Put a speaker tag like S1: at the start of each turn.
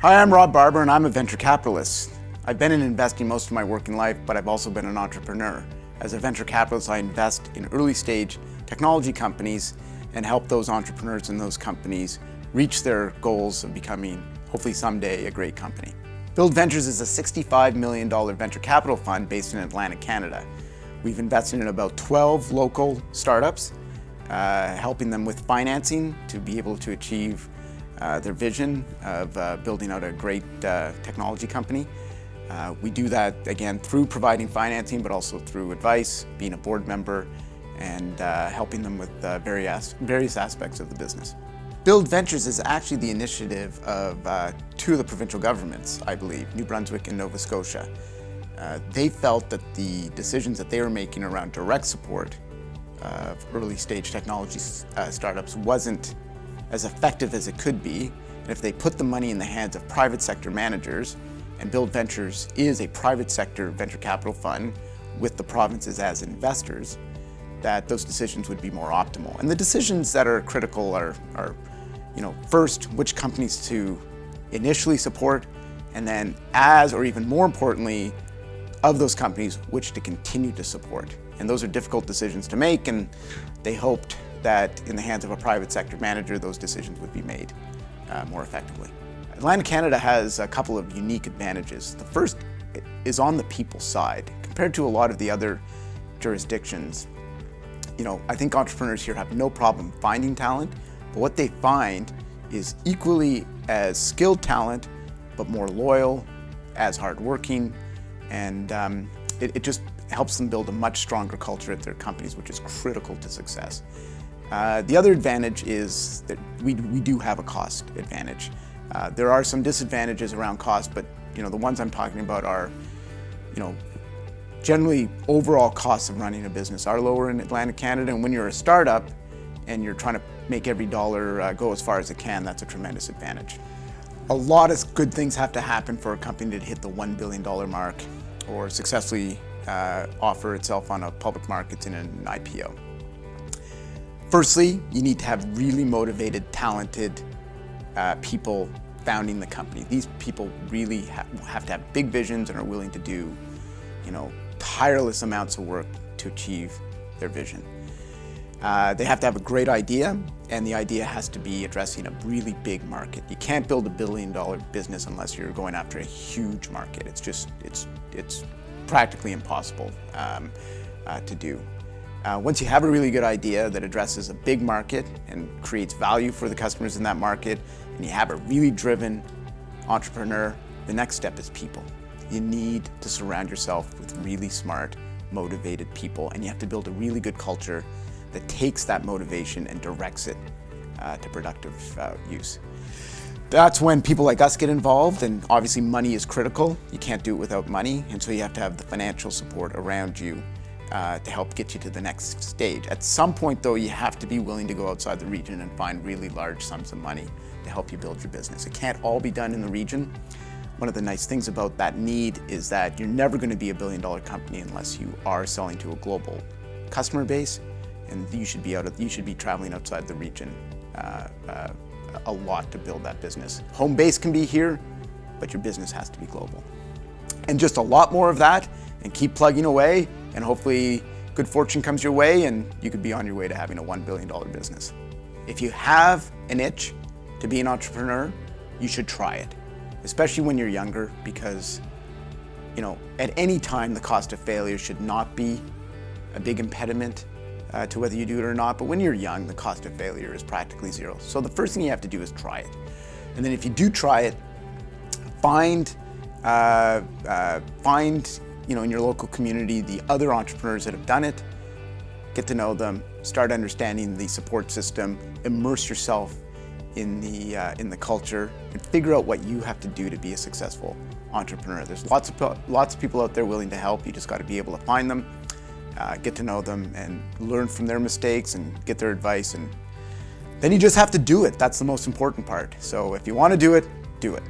S1: Hi, I'm Rob Barber and I'm a venture capitalist. I've been in investing most of my working life, but I've also been an entrepreneur. As a venture capitalist, I invest in early stage technology companies and help those entrepreneurs in those companies reach their goals of becoming, hopefully someday, a great company. Build Ventures is a $65 million venture capital fund based in Atlantic, Canada. We've invested in about 12 local startups, helping them with financing to be able to achieve their vision of building out a great technology company. We do that, again, through providing financing, but also through advice, being a board member, and helping them with various aspects of the business. Build Ventures is actually the initiative of two of the provincial governments, I believe, New Brunswick and Nova Scotia. They felt that the decisions that they were making around direct support of early stage technology startups wasn't as effective as it could be. And if they put the money in the hands of private sector managers, and Build Ventures is a private sector venture capital fund with the provinces as investors, that those decisions would be more optimal. And the decisions that are critical are first, which companies to initially support, and then or even more importantly, of those companies, which to continue to support. And those are difficult decisions to make, and they hoped that in the hands of a private sector manager, those decisions would be made more effectively. Atlantic Canada has a couple of unique advantages. The first is on the people side. Compared to a lot of the other jurisdictions, I think entrepreneurs here have no problem finding talent, but what they find is equally as skilled talent, but more loyal, as hardworking, and it just helps them build a much stronger culture at their companies, which is critical to success. The other advantage is that we do have a cost advantage. There are some disadvantages around cost, but the ones I'm talking about are, generally overall costs of running a business are lower in Atlantic Canada, and when you're a startup and you're trying to make every dollar go as far as it can, that's a tremendous advantage. A lot of good things have to happen for a company to hit the $1 billion mark or successfully offer itself on a public market in an IPO. Firstly, you need to have really motivated, talented people founding the company. These people really have to have big visions and are willing to do, tireless amounts of work to achieve their vision. They have to have a great idea, and the idea has to be addressing a really big market. You can't build $1 billion business unless you're going after a huge market. It's practically impossible to do. Once you have a really good idea that addresses a big market and creates value for the customers in that market, and you have a really driven entrepreneur, the next step is people. You need to surround yourself with really smart, motivated people, and you have to build a really good culture that takes that motivation and directs it to productive use. That's when people like us get involved, and obviously money is critical. You can't do it without money, and so you have to have the financial support around you to help get you to the next stage. At some point though, you have to be willing to go outside the region and find really large sums of money to help you build your business. It can't all be done in the region. One of the nice things about that need is that you're never going to be $1 billion company unless you are selling to a global customer base, and you should be traveling outside the region a lot to build that business. Home base can be here, but your business has to be global. And just a lot more of that, and keep plugging away, and hopefully good fortune comes your way and you could be on your way to having a $1 billion business. If you have an itch to be an entrepreneur, you should try it, especially when you're younger, because at any time the cost of failure should not be a big impediment to whether you do it or not. But when you're young, the cost of failure is practically zero. So the first thing you have to do is try it. And then if you do try it, find in your local community the other entrepreneurs that have done it, get to know them, start understanding the support system, immerse yourself in the culture, and figure out what you have to do to be a successful entrepreneur. There's lots of people out there willing to help. You just got to be able to find them, get to know them, and learn from their mistakes and get their advice, and then you just have to do it. That's the most important part. So if you want to do it, do it.